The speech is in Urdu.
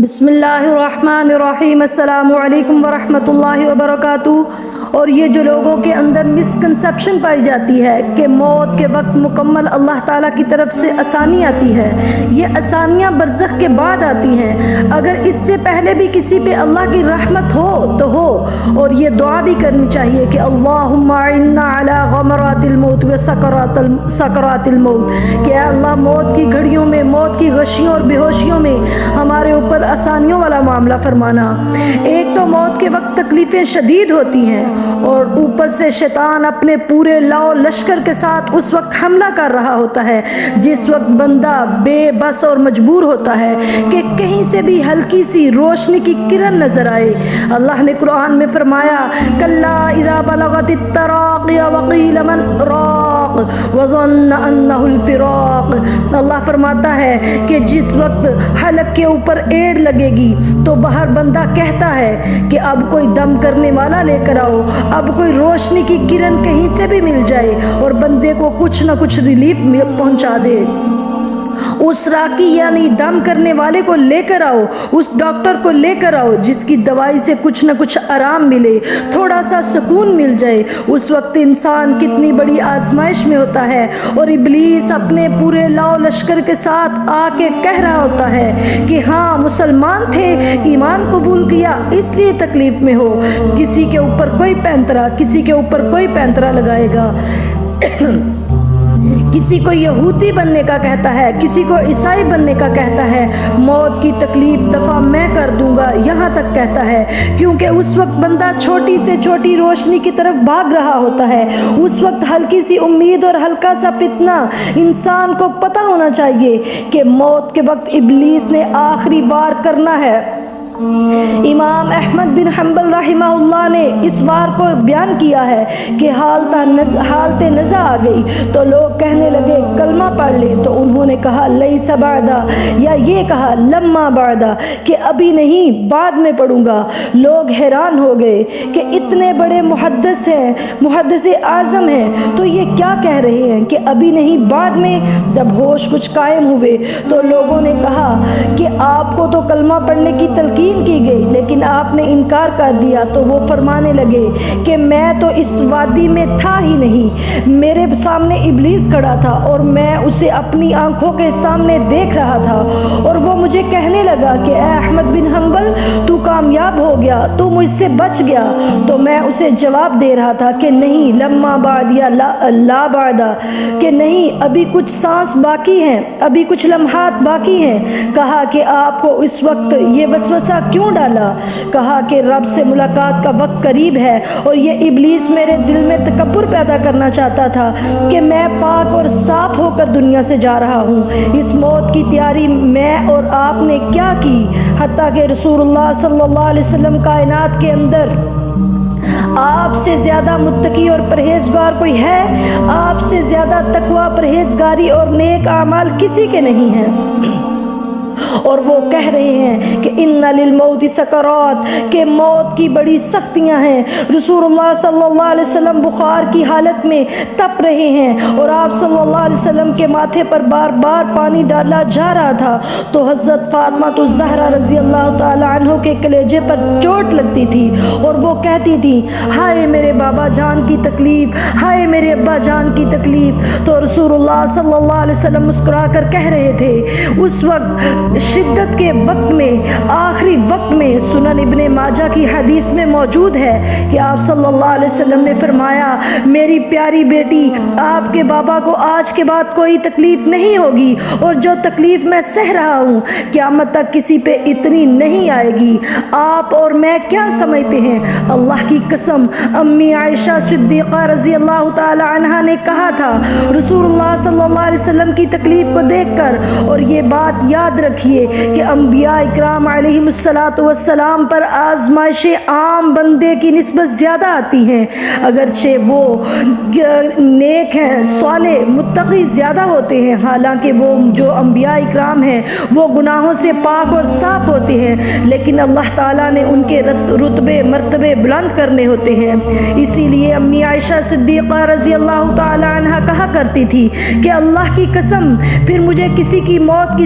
بسم اللہ الرحمن الرحیم، السلام علیکم ورحمۃ اللہ وبرکاتہ۔ اور یہ جو لوگوں کے اندر مسکنسیپشن پائی جاتی ہے کہ موت کے وقت مکمل اللہ تعالیٰ کی طرف سے آسانی آتی ہے، یہ آسانیاں برزخ کے بعد آتی ہیں۔ اگر اس سے پہلے بھی کسی پہ اللہ کی رحمت ہو تو ہو، اور یہ دعا بھی کرنی چاہیے کہ اللہم اعنا علی غمرات الموت و سکرات الموت، کہ اے اللہ موت کی گھڑیوں میں، موت کی غشیوں اور بے ہوشیوں میں ہمارے اوپر آسانیوں والا معاملہ فرمانا۔ ایک تو موت کے وقت تکلیفیں شدید ہوتی ہیں، اور اوپر سے شیطان اپنے پورے لاؤ لشکر کے ساتھ اس وقت حملہ کر رہا ہوتا ہے جس وقت بندہ بے بس اور مجبور ہوتا ہے کہ کہیں سے بھی ہلکی سی روشنی کی کرن نظر آئے۔ اللہ نے قرآن میں فرمایا کلا اذا بلغت التراقی وقیل من راق وظن انہ الفراق۔ اللہ فرماتا ہے کہ جس وقت حلق کے اوپر ایڑ لگے گی تو باہر بندہ کہتا ہے کہ اب کوئی دم کرنے والا لے کر آؤ، اب کوئی روشنی کی کرن کہیں سے بھی مل جائے اور بندے کو کچھ نہ کچھ ریلیف پہنچا دے۔ اس راکی یعنی دم کرنے والے کو لے کر آؤ، اس ڈاکٹر کو لے کر آؤ جس کی دوائی سے کچھ نہ کچھ آرام ملے، تھوڑا سا سکون مل جائے۔ اس وقت انسان کتنی بڑی آزمائش میں ہوتا ہے، اور ابلیس اپنے پورے لاؤ لشکر کے ساتھ آ کے کہہ رہا ہوتا ہے کہ ہاں مسلمان تھے، ایمان قبول کیا، اس لیے تکلیف میں ہو۔ کسی کے اوپر کوئی پینترا، کسی کے اوپر کوئی پینترا لگائے گا، کسی کو یہودی بننے کا کہتا ہے، کسی کو عیسائی بننے کا کہتا ہے، موت کی تکلیف دفع میں کر دوں گا یہاں تک کہتا ہے، کیونکہ اس وقت بندہ چھوٹی سے چھوٹی روشنی کی طرف بھاگ رہا ہوتا ہے۔ اس وقت ہلکی سی امید اور ہلکا سا فتنہ، انسان کو پتہ ہونا چاہیے کہ موت کے وقت ابلیس نے آخری بار کرنا ہے۔ امام احمد بن حنبل رحمہ اللہ نے اس وار کو بیان کیا ہے کہ حالت نزع آ گئی تو لوگ کہنے لگے کلمہ پڑھ لے، تو انہوں نے کہا لیس بعدا، یا یہ کہا لما بعدا کہ ابھی نہیں بعد میں پڑھوں گا۔ لوگ حیران ہو گئے کہ اتنے بڑے محدث ہیں، محدث اعظم ہیں، تو یہ کیا کہہ رہے ہیں کہ ابھی نہیں بعد میں؟ جب ہوش کچھ قائم ہوئے تو لوگوں نے کہا کہ آپ کو تو کلمہ پڑھنے کی تلقین کی گئی لیکن آپ نے انکار کر دیا۔ تو وہ فرمانے لگے کہ میں تو اس وادی میں تھا ہی نہیں، میرے سامنے ابلیس کھڑا تھا اور میں اسے اپنی آنکھوں کے سامنے دیکھ رہا تھا، اور وہ مجھے کہنے لگا کہ اے احمد بن حنبل تو کامیاب ہو گیا، تو مجھ سے بچ گیا۔ تو میں اسے جواب دے رہا تھا کہ نہیں لما بعد یا لا بعدا، کہ نہیں ابھی کچھ سانس باقی ہیں، ابھی کچھ لمحات باقی ہیں۔ کہا کہ آپ کو اس وقت یہ وسوسہ کیوں ڈالا؟ کہا کہ رب سے ملاقات کا وقت قریب ہے، اور یہ ابلیس میرے دل میں تکبر پیدا کرنا چاہتا تھا کہ میں پاک اور صاف ہو کر دنیا سے جا رہا ہوں۔ اس موت کی تیاری میں اور آپ نے کیا کی؟ حتیٰ کہ رسول اللہ صلی اللہ علیہ وسلم کائنات کے اندر آپ سے زیادہ متقی اور پرہیزگار کوئی ہے؟ آپ سے زیادہ تقوی، پرہیزگاری اور نیک اعمال کسی کے نہیں ہیں۔ اور وہ کہہ رہے ہیں کہ ان للموت سکرات، کہ موت کی بڑی سختیاں ہیں۔ رسول اللہ صلی اللہ علیہ وسلم بخار کی حالت میں تپ رہے ہیں، اور آپ صلی اللہ علیہ وسلم کے ماتھے پر بار بار پانی ڈالا جا رہا تھا، تو حضرت فاطمہ الزہرا رضی اللہ تعالی عنہ کے کلیجے پر چوٹ لگتی تھی، اور وہ کہتی تھی ہائے میرے بابا جان کی تکلیف، ہائے میرے ابا جان کی تکلیف۔ تو رسول اللہ صلی اللہ علیہ وسلم مسکرا کر کہہ رہے تھے اس وقت شدت کے وقت میں، آخری وقت میں، سنن ابن ماجہ کی حدیث میں موجود ہے کہ آپ صلی اللہ علیہ وسلم نے فرمایا میری پیاری بیٹی، آپ کے بابا کو آج کے بعد کوئی تکلیف نہیں ہوگی، اور جو تکلیف میں سہ رہا ہوں قیامت تک کسی پہ اتنی نہیں آئے گی۔ آپ اور میں کیا سمجھتے ہیں؟ اللہ کی قسم امی عائشہ صدیقہ رضی اللہ تعالی عنہا نے کہا تھا رسول اللہ صلی اللہ علیہ وسلم کی تکلیف کو دیکھ کر، اور یہ بات یاد رکھیے کہ انبیاء اکرام علیہم السلام پر آزمائشیں عام بندے کی نسبت زیادہ آتی ہیں، اگرچہ وہ نیک ہیں، صالح، متقی زیادہ ہوتے ہیں، حالانکہ وہ جو انبیاء اکرام ہیں وہ گناہوں سے پاک اور صاف ہوتے ہیں، لیکن اللہ تعالیٰ نے ان کے رتبے مرتبے بلند کرنے ہوتے ہیں۔ اسی لیے امی عائشہ صدیقہ رضی اللہ تعالی عنہ کہا کرتی تھی کہ اللہ کی قسم پھر مجھے کسی کی موت کی